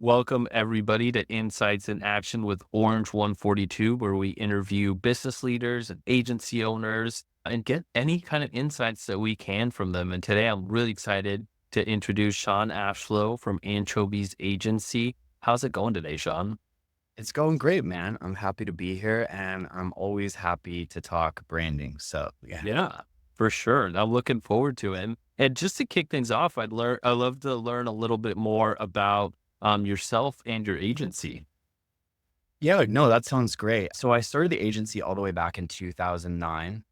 Welcome everybody to Insights in Action with Orange 142, where we interview business leaders and agency owners and get any kind of insights that we can from them. And today I'm really excited to introduce Sean Ashlow from Anchovies Agency. How's it going today, Sean? It's going great, man. I'm happy to be here and I'm always happy to talk branding. So, yeah. Yeah, for sure. And I'm looking forward to it. And just to kick things off, I love to learn a little bit more about yourself and your agency. Yeah, no, that sounds great. So, I started the agency all the way back in 2009.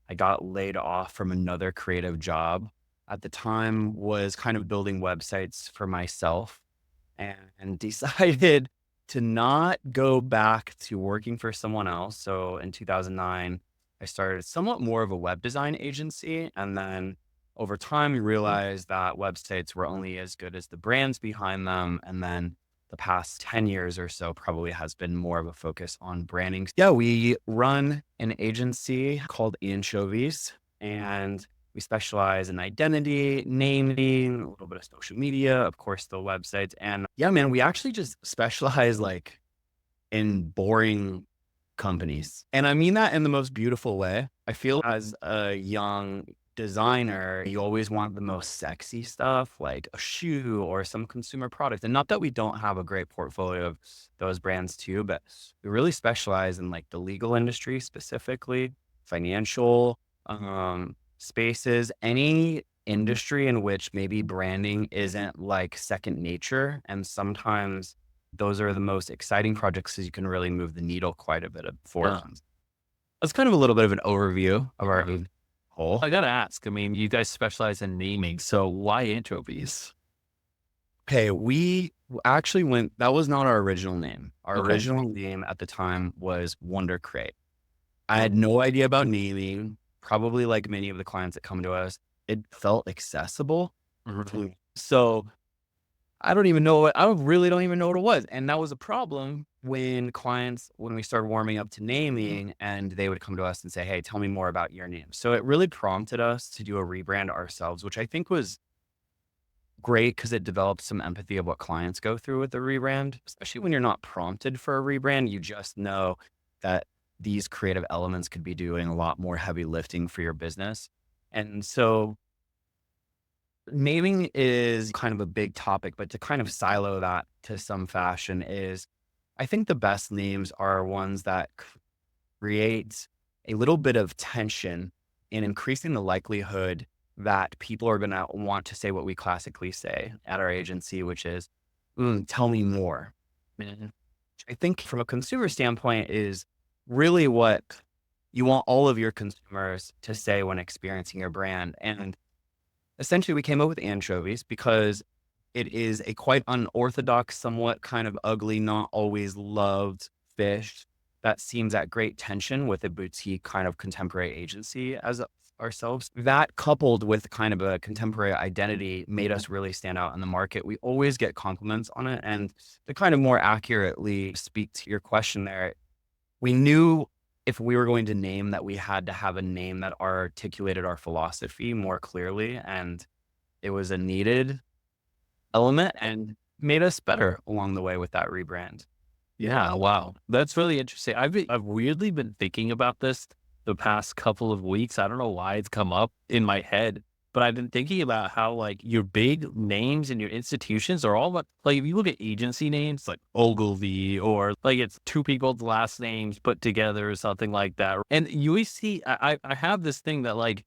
I got laid off from another creative job. At the time was kind of building websites for myself and decided to not go back to working for someone else. So, in 2009, I started somewhat more of a web design agency, and then over time, we realized that websites were only as good as the brands behind them. And then the past 10 years or so probably has been more of a focus on branding. Yeah, we run an agency called Anchovies, and we specialize in identity, naming, a little bit of social media, of course, the websites. And yeah, man, we actually just specialize like in boring companies. And I mean that in the most beautiful way. I feel as a young designer, you always want the most sexy stuff, like a shoe or some consumer product. And not that we don't have a great portfolio of those brands too, but we really specialize in like the legal industry specifically, financial spaces, any industry in which maybe branding isn't like second nature. And sometimes those are the most exciting projects because you can really move the needle quite a bit for Yeah. them. That's kind of a little bit of an overview of our whole. I gotta ask, I mean, you guys specialize in naming, so why anchovies? Okay, we actually went, that was not our original name. Our Okay. original name at the time was Wonder Crate. I had no idea about naming, probably like many of the clients that come to us. It felt accessible. Mhm. So I really don't even know what it was. And that was a problem when when we started warming up to naming and they would come to us and say, hey, tell me more about your name. So it really prompted us to do a rebrand ourselves, which I think was great because it developed some empathy of what clients go through with the rebrand, especially when you're not prompted for a rebrand. You just know that these creative elements could be doing a lot more heavy lifting for your business. And so naming is kind of a big topic, but to kind of silo that to some fashion is I think the best names are ones that create a little bit of tension in increasing the likelihood that people are going to want to say what we classically say at our agency, which is, tell me more. Mhm. I think from a consumer standpoint is really what you want all of your consumers to say when experiencing your brand. And essentially, we came up with anchovies because it is a quite unorthodox, somewhat kind of ugly, not always loved fish that seems at great tension with a boutique kind of contemporary agency as ourselves. That coupled with kind of a contemporary identity made us really stand out in the market. We always get compliments on it. And to kind of more accurately speak to your question there, we knew if we were going to name that we had to have a name that articulated our philosophy more clearly. And it was a needed element and made us better along the way with that rebrand. Yeah, wow. That's really interesting. I've weirdly been thinking about this the past couple of weeks. I don't know why it's come up in my head, but I've been thinking about how like your big names and your institutions are all about like if you look at agency names like Ogilvy or like it's two people's last names put together or something like that. And you always see I have this thing that like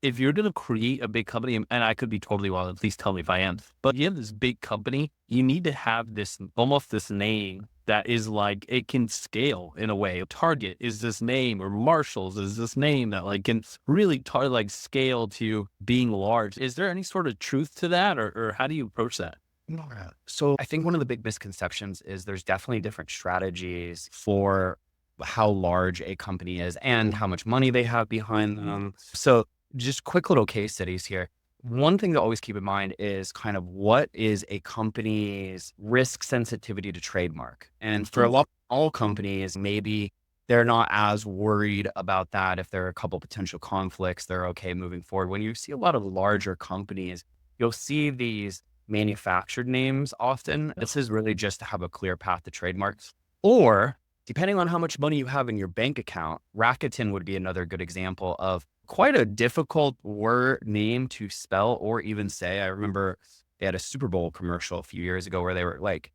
if you're going to create a big company, and I could be totally wrong, please tell me if I am, but you have this big company, you need to have this almost this name that is like it can scale in a way. Target is this name, or Marshalls is this name that like can really like scale to being large. Is there any sort of truth to that, or how do you approach that? Yeah. So I think one of the big misconceptions is there's definitely different strategies for how large a company is and how much money they have behind them. So just quick little case studies here. One thing to always keep in mind is kind of what is a company's risk sensitivity to trademark. And for a lot, all companies, maybe they're not as worried about that. If there are a couple potential conflicts, they're okay moving forward. When you see a lot of larger companies, you'll see these manufactured names often. This is really just to have a clear path to trademarks. Or depending on how much money you have in your bank account, Rakuten would be another good example of quite a difficult word name to spell or even say. I remember they had a Super Bowl commercial a few years ago where they were like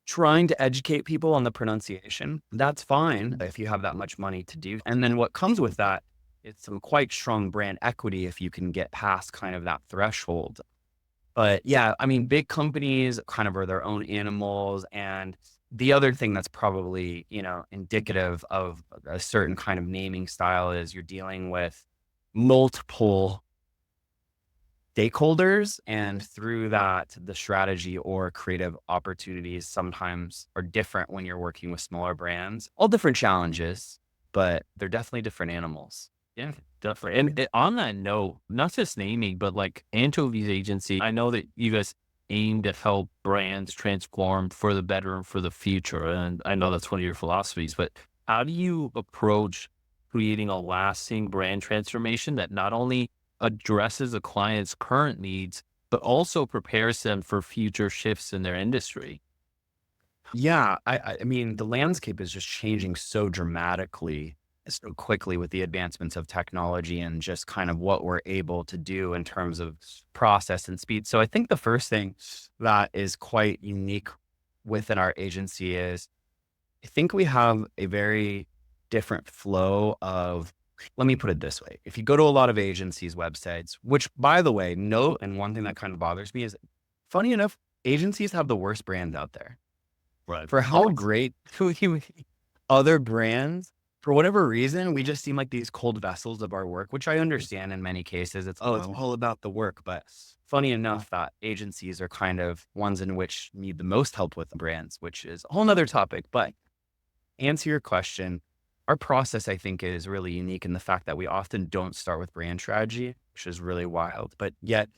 trying to educate people on the pronunciation. That's fine if you have that much money to do. And then what comes with that is some quite strong brand equity if you can get past kind of that threshold. But yeah, I mean, big companies kind of are their own animals. And the other thing that's probably, indicative of a certain kind of naming style is you're dealing with multiple stakeholders. And through that, the strategy or creative opportunities sometimes are different when you're working with smaller brands. All different challenges, but they're definitely different animals. Yeah, definitely. And on that note, not just naming, but like Anchovies agency, I know that you guys aim to help brands transform for the better and for the future. And I know that's one of your philosophies, but how do you approach creating a lasting brand transformation that not only addresses a client's current needs, but also prepares them for future shifts in their industry? Yeah, I mean, the landscape is just changing so dramatically, so quickly with the advancements of technology and just kind of what we're able to do in terms of process and speed. So I think the first thing that is quite unique within our agency is I think we have a very different flow of, let me put it this way. If you go to a lot of agencies' websites, which by the way, note, and one thing that kind of bothers me is funny enough, agencies have the worst brands out there Right. for how great other brands, for whatever reason, we just seem like these cold vessels of our work, which I understand in many cases. It's all about the work. But funny enough that agencies are kind of ones in which need the most help with brands, which is a whole nother topic. But answer your question, our process, I think, is really unique in the fact that we often don't start with brand strategy, which is really wild, but yet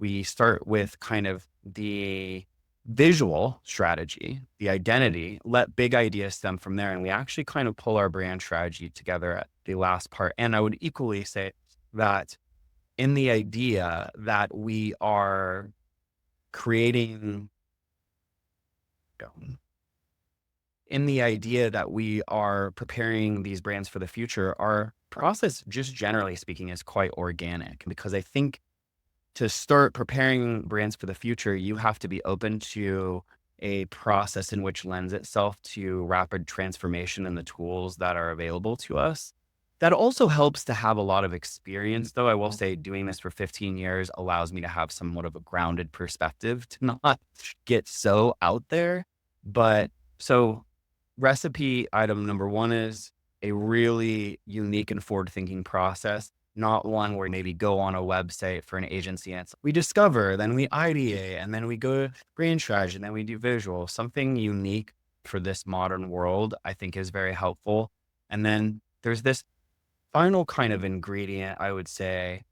we start with kind of the visual strategy, the identity, let big ideas stem from there. And we actually kind of pull our brand strategy together at the last part. And I would equally say that in the idea that we are creating, in the idea that we are preparing these brands for the future, our process, just generally speaking, is quite organic because I think to start preparing brands for the future, you have to be open to a process in which lends itself to rapid transformation and the tools that are available to us. That also helps to have a lot of experience, though. I will say doing this for 15 years allows me to have somewhat of a grounded perspective to not get so out there. But so recipe item number one is a really unique and forward thinking process, not one where maybe go on a website for an agency and we discover, then we ideate, and then we go to brand strategy, and then we do visual. Something unique for this modern world, I think is very helpful. And then there's this final kind of ingredient, I would say,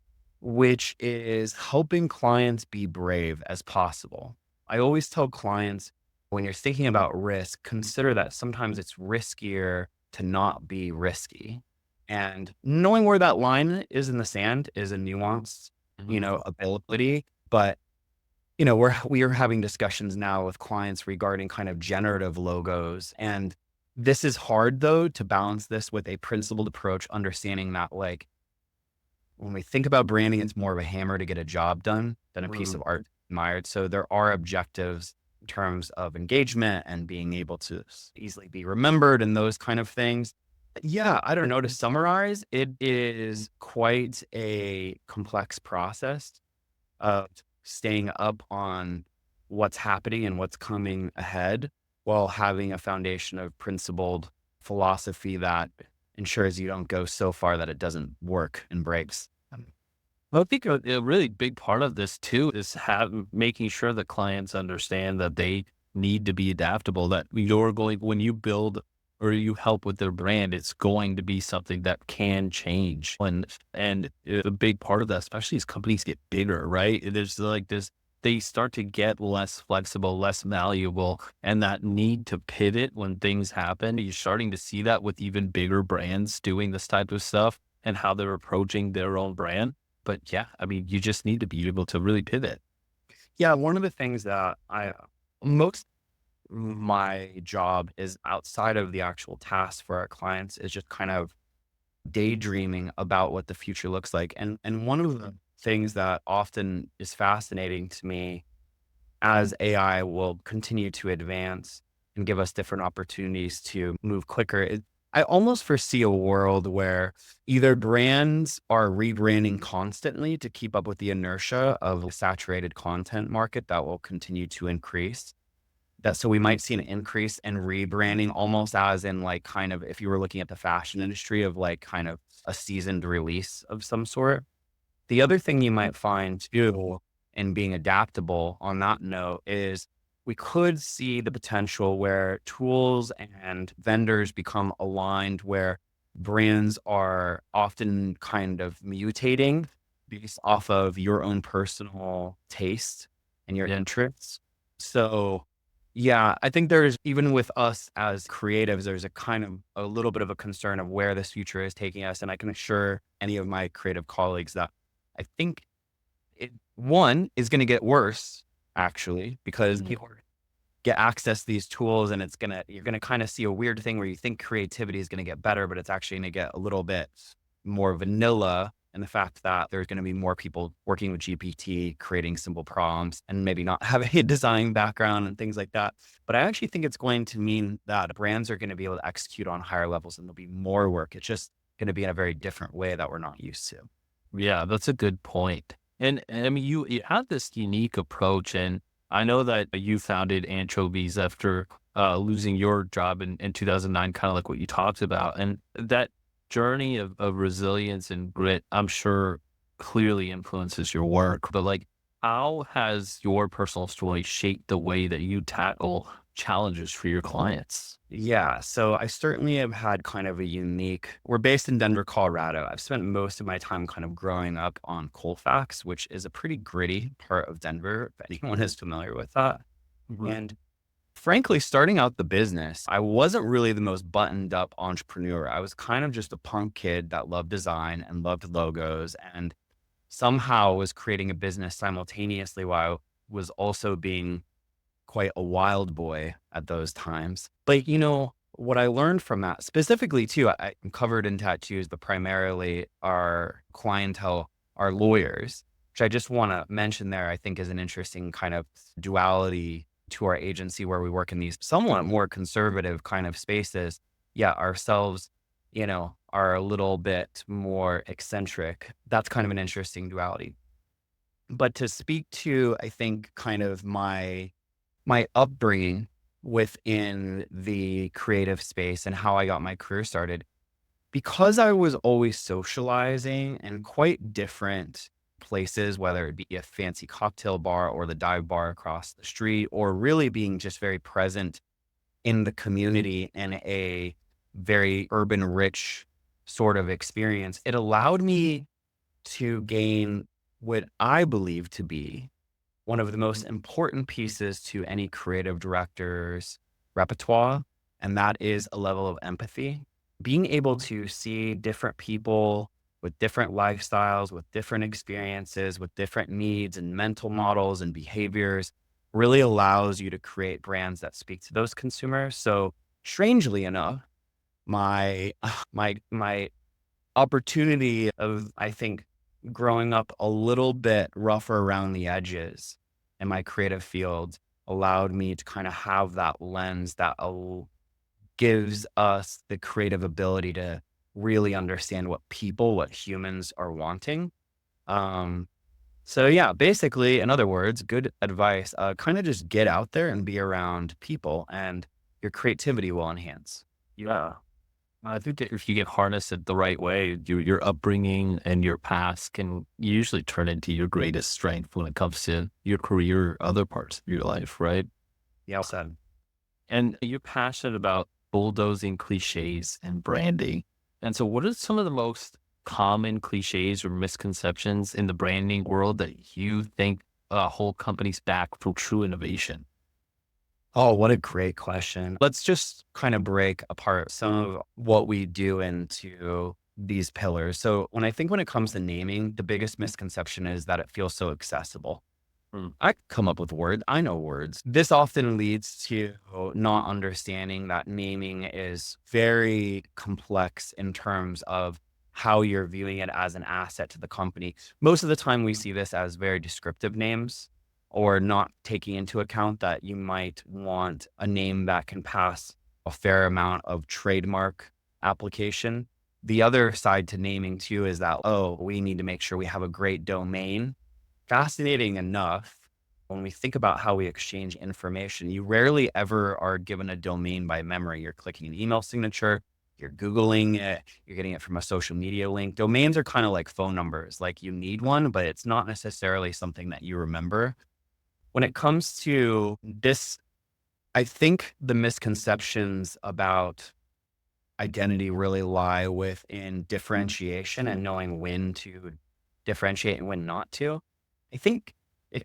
which is helping clients be brave as possible. I always tell clients when you're thinking about risk, consider that sometimes it's riskier to not be risky. And knowing where that line is in the sand is a nuanced, ability. But, we are having discussions now with clients regarding kind of generative logos. And this is hard though, to balance this with a principled approach, understanding that like when we think about branding, it's more of a hammer to get a job done than a piece of art admired. So there are objectives in terms of engagement and being able to easily be remembered and those kind of things. Yeah, I don't know. To summarize, it is quite a complex process of staying up on what's happening and what's coming ahead while having a foundation of principled philosophy that ensures you don't go so far that it doesn't work and breaks. Well, I think a really big part of this too is making sure the clients understand that they need to be adaptable, that you're going, when you build or you help with their brand, it's going to be something that can change. And a big part of that, especially as companies get bigger, right? There's like this, they start to get less flexible, less malleable, and that need to pivot when things happen. You're starting to see that with even bigger brands doing this type of stuff and how they're approaching their own brand. But yeah, I mean, you just need to be able to really pivot. Yeah, one of the things that most my job is outside of the actual task for our clients is just kind of daydreaming about what the future looks like. And one of the things that often is fascinating to me as AI will continue to advance and give us different opportunities to move quicker, I almost foresee a world where either brands are rebranding constantly to keep up with the inertia of a saturated content market that will continue to increase. That so we might see an increase in rebranding almost as in like kind of if you were looking at the fashion industry of like kind of a seasoned release of some sort. The other thing you might find too in being adaptable on that note is we could see the potential where tools and vendors become aligned where brands are often kind of mutating based off of your own personal taste and your Yeah. interests. So yeah, I think there's even with us as creatives, there's a kind of a little bit of a concern of where this future is taking us. And I can assure any of my creative colleagues that I think one is going to get worse actually, because people get access to these tools and you're going to kind of see a weird thing where you think creativity is going to get better, but it's actually going to get a little bit more vanilla. And the fact that there's going to be more people working with GPT, creating simple prompts and maybe not having a design background and things like that. But I actually think it's going to mean that brands are going to be able to execute on higher levels and there'll be more work. It's just going to be in a very different way that we're not used to. Yeah, that's a good point. And I mean, you have this unique approach, and I know that you founded Anchovies after losing your job in 2009, kind of like what you talked about, and that journey of resilience and grit, I'm sure, clearly influences your work. But like, how has your personal story shaped the way that you tackle challenges for your clients? Yeah, so I certainly have had kind of a unique. We're based in Denver, Colorado. I've spent most of my time kind of growing up on Colfax, which is a pretty gritty part of Denver, if anyone is familiar with that. Mhm. And frankly, starting out the business, I wasn't really the most buttoned up entrepreneur. I was kind of just a punk kid that loved design and loved logos and somehow was creating a business simultaneously while I was also being quite a wild boy at those times. But what I learned from that specifically too, I'm covered in tattoos, but primarily our clientele are lawyers, which I just want to mention there, I think is an interesting kind of duality to our agency where we work in these somewhat more conservative kind of spaces. Yeah, ourselves, are a little bit more eccentric. That's kind of an interesting duality. But to speak to, I think, kind of my upbringing within the creative space and how I got my career started, because I was always socializing in quite different places, whether it be a fancy cocktail bar or the dive bar across the street, or really being just very present in the community in a very urban rich sort of experience. It allowed me to gain what I believe to be one of the most important pieces to any creative director's repertoire, and that is a level of empathy. Being able to see different people with different lifestyles, with different experiences, with different needs and mental models and behaviors really allows you to create brands that speak to those consumers. So strangely enough, my my opportunity of, I think, growing up a little bit rougher around the edges in my creative field allowed me to kind of have that lens that gives us the creative ability to really understand what humans are wanting. Um, so yeah, basically, in other words, good advice, kind of just get out there and be around people and your creativity will enhance. Yeah. I think that if you get harnessed it the right way, your upbringing and your past can usually turn into your greatest strength when it comes to your career, or other parts of your life, right? Yeah, well said. And you're passionate about bulldozing cliches and branding. And so, what are some of the most common cliches or misconceptions in the branding world that you think hold companies back from true innovation? Oh, what a great question. Let's just kind of break apart some of what we do into these pillars. So when it comes to naming, the biggest misconception is that it feels so accessible. Mm. I come up with words. I know words. This often leads to not understanding that naming is very complex in terms of how you're viewing it as an asset to the company. Most of the time, we see this as very descriptive names or not taking into account that you might want a name that can pass a fair amount of trademark application. The other side to naming too is that, oh, we need to make sure we have a great domain. Fascinating enough, when we think about how we exchange information, you rarely ever are given a domain by memory. You're clicking an email signature, you're Googling it, you're getting it from a social media link. Domains are kind of like phone numbers, like you need one, but it's not necessarily something that you remember. When it comes to this, I think the misconceptions about identity really lie within differentiation and knowing when to differentiate and when not to. I think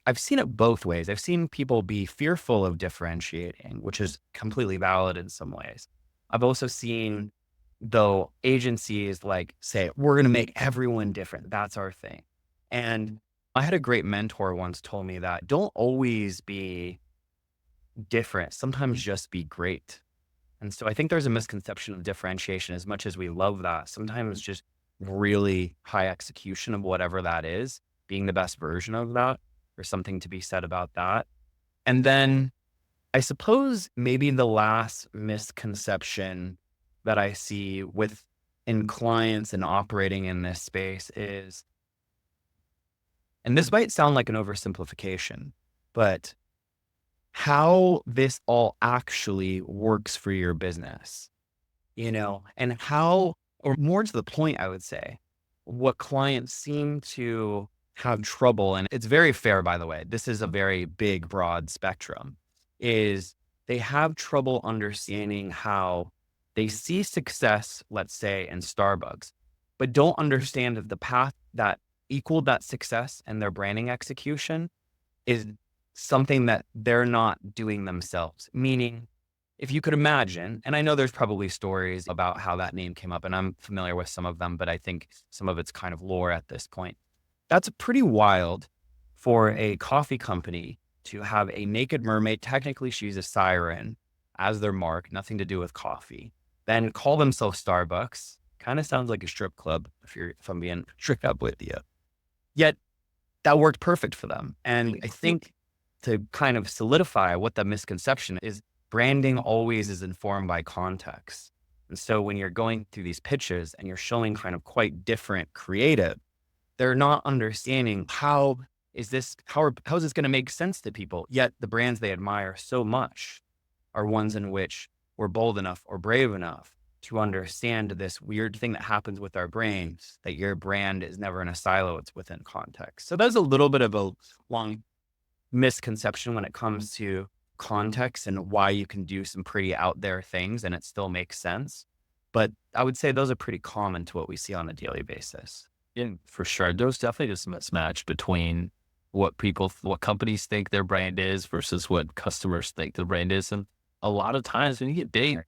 I've seen it both ways. I've seen people be fearful of differentiating, which is completely valid in some ways. I've also seen, though, agencies like say, we're going to make everyone different. That's our thing. And I had a great mentor once told me that don't always be different. Sometimes just be great. And so I think there's a misconception of differentiation as much as we love that. Sometimes just really high execution of whatever that is, being the best version of that. There's something to be said about that. And then I suppose maybe the last misconception that I see with in clients and operating in this space is, and this might sound like an oversimplification, but how this all actually works for your business. And how, or more to the point, I would say, what clients seem to have trouble, and it's very fair, by the way, this is a very big, broad spectrum, is they have trouble understanding how they see success, let's say, in Starbucks, but don't understand that the path that equaled that success and their branding execution is something that they're not doing themselves. Meaning, if you could imagine, and I know there's probably stories about how that name came up, and I'm familiar with some of them, but I think some of it's kind of lore at this point. That's pretty wild for a coffee company to have a naked mermaid. Technically, she's a siren as their mark, nothing to do with coffee. Then call themselves Starbucks. Kind of sounds like a strip club if I'm being straight up with you. Yet that worked perfect for them. And I think to kind of solidify what the misconception is, branding always is informed by context. And so when you're going through these pitches and you're showing kind of quite different creative, they're not understanding how is this going to make sense to people? Yet the brands they admire so much are ones in which we're bold enough or brave enough to understand this weird thing that happens with our brain, that your brand is never in a silo, it's within context. So that's a little bit of a long misconception when it comes to context and why you can do some pretty out there things and it still makes sense. But I would say those are pretty common to what we see on a daily basis. Yeah, for sure. There's definitely just a mismatch between what companies think their brand is versus what customers think the brand is. And a lot of times when you get big,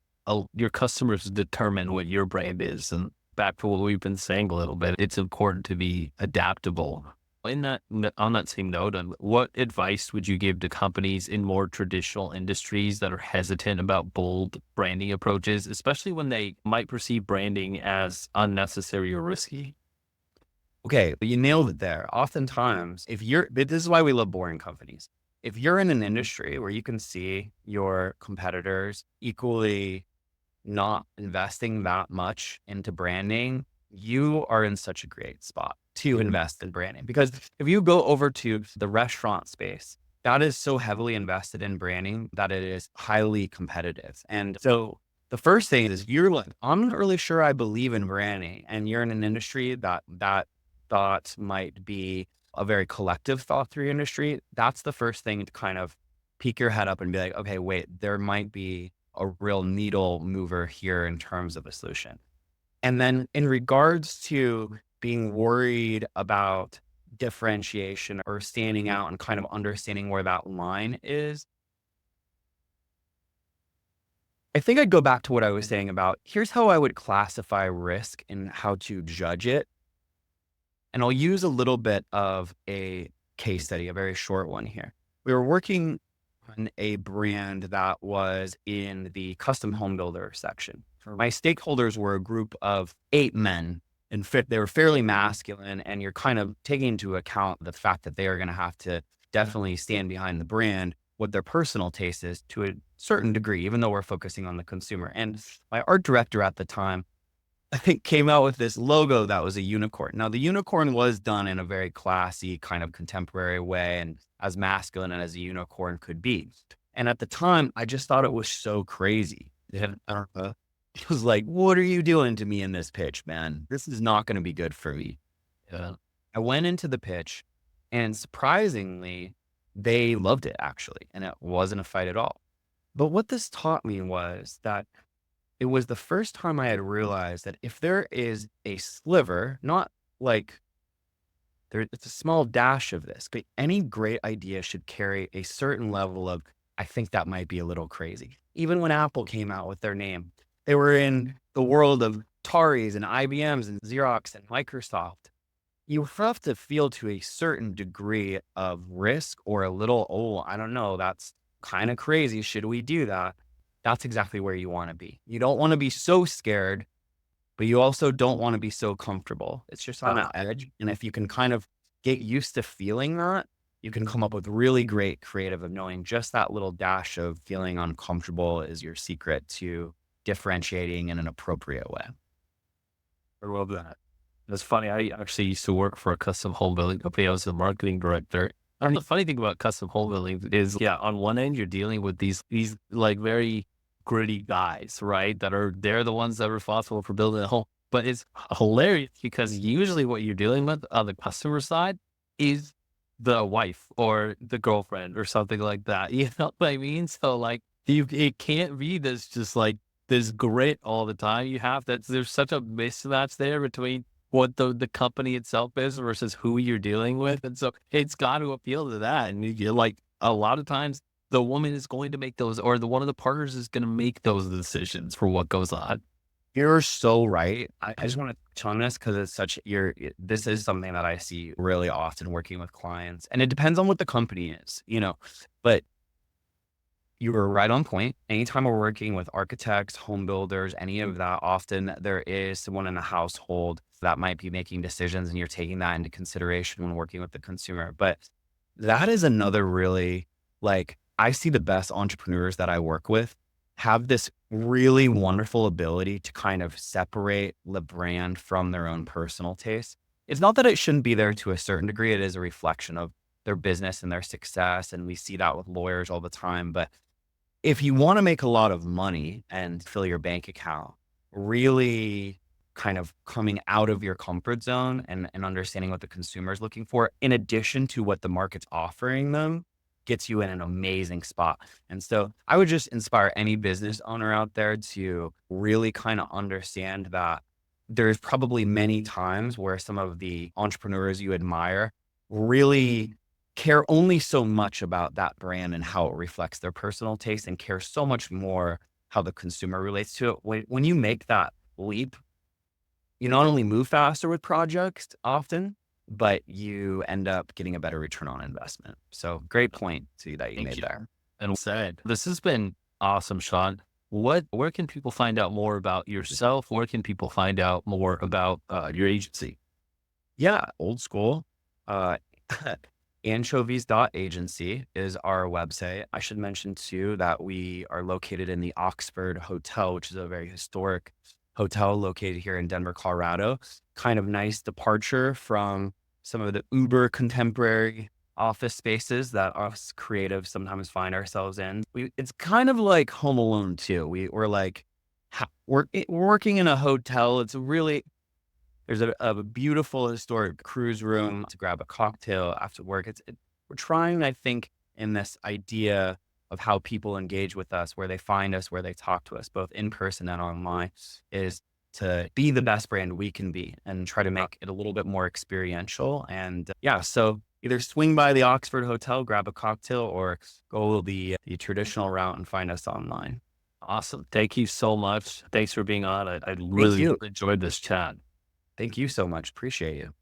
your customers determine what your brand is. And back to what we've been saying a little bit, it's important to be adaptable. On that same note, what advice would you give to companies in more traditional industries that are hesitant about bold branding approaches, especially when they might perceive branding as unnecessary or risky? Okay, you nailed it there. Oftentimes, this is why we love boring companies. If you're in an industry where you can see your competitors equally not investing that much into branding, you are in such a great spot to invest in branding. Because if you go over to the restaurant space, that is so heavily invested in branding that it is highly competitive. And so the first thing is you're like, I'm not really sure I believe in branding. And you're in an industry that thought might be a very collective thought through your industry. That's the first thing to kind of peek your head up and be like, okay, wait, there might be a real needle mover here in terms of a solution. And then in regards to being worried about differentiation or standing out and kind of understanding where that line is, I think I'd go back to what I was saying about here's how I would classify risk and how to judge it. And I'll use a little bit of a case study, a very short one here. We were working on a brand that was in the custom home builder section. My stakeholders were a group of 8 men, and they were fairly masculine, and you're kind of taking into account the fact that they are going to have to definitely stand behind the brand, what their personal taste is to a certain degree, even though we're focusing on the consumer. And my art director at the time, I think, came out with this logo that was a unicorn. Now, the unicorn was done in a very classy, kind of contemporary way and as masculine as a unicorn could be. And at the time, I just thought it was so crazy. And it was like, what are you doing to me in this pitch, man? This is not going to be good for me. Yeah. I went into the pitch, and surprisingly, they loved it actually. And it wasn't a fight at all. But what this taught me was that it was the first time I had realized that if there is a sliver, not like it's a small dash of this, but any great idea should carry a certain level of, I think that might be a little crazy. Even when Apple came out with their name, they were in the world of Ataris and IBMs and Xerox and Microsoft. You have to feel to a certain degree of risk or a little, oh, I don't know, that's kind of crazy. Should we do that? That's exactly where you want to be. You don't want to be so scared, but you also don't want to be so comfortable. It's just on that edge. And if you can kind of get used to feeling that, you can come up with really great creative of knowing just that little dash of feeling uncomfortable is your secret to differentiating in an appropriate way. I love that. That's funny. I actually used to work for a custom home building company. I was the marketing director. And the funny thing about custom home building is, yeah, on one end, you're dealing with these like very gritty guys, right? They're the ones that are responsible for building a home. But it's hilarious because usually what you're dealing with on the customer side is the wife or the girlfriend or something like that. You know what I mean? So like it can't be this just like this grit all the time. There's such a mismatch there between what the company itself is versus who you're dealing with. And so it's got to appeal to that. And you're like, a lot of times the woman is going to make those, or the one of the partners is going to make those decisions for what goes on. You're so right. I just want to touch on this because it's this is something that I see really often working with clients. And it depends on what the company is, but you were right on point. Anytime we're working with architects, home builders, any of that, often there is someone in the household that might be making decisions and you're taking that into consideration when working with the consumer. But that is another really, like, I see the best entrepreneurs that I work with have this really wonderful ability to kind of separate the brand from their own personal taste. It's not that it shouldn't be there to a certain degree. It is a reflection of their business and their success. And we see that with lawyers all the time. But if you want to make a lot of money and fill your bank account, really kind of coming out of your comfort zone and understanding what the consumer is looking for, in addition to what the market's offering them, gets you in an amazing spot. And so I would just inspire any business owner out there to really kind of understand that there's probably many times where some of the entrepreneurs you admire really care only so much about that brand and how it reflects their personal taste and care so much more how the consumer relates to it. When you make that leap, you not only move faster with projects often, but you end up getting a better return on investment. So great point that you Thank made you. there. And said, this has been awesome, Sean. Where can people find out more about yourself? Where can people find out more about your agency? Yeah, old school. Uh, Anchovies.agency is our website. I should mention too that we are located in the Oxford Hotel, which is a very historic hotel located here in Denver, Colorado. Kind of nice departure from some of the uber contemporary office spaces that us creatives sometimes find ourselves in. It's kind of like Home Alone too. We're like, we're working in a hotel. It's really, there's a beautiful historic cruise room to grab a cocktail after work. We're trying, I think, in this idea of how people engage with us, where they find us, where they talk to us, both in person and online, is to be the best brand we can be and try to make it a little bit more experiential. And yeah, so either swing by the Oxford Hotel, grab a cocktail, or go the traditional route and find us online. Awesome. Thank you so much. Thanks for being on. I Thank really you. enjoyed this chat. Thank you so much. Appreciate you.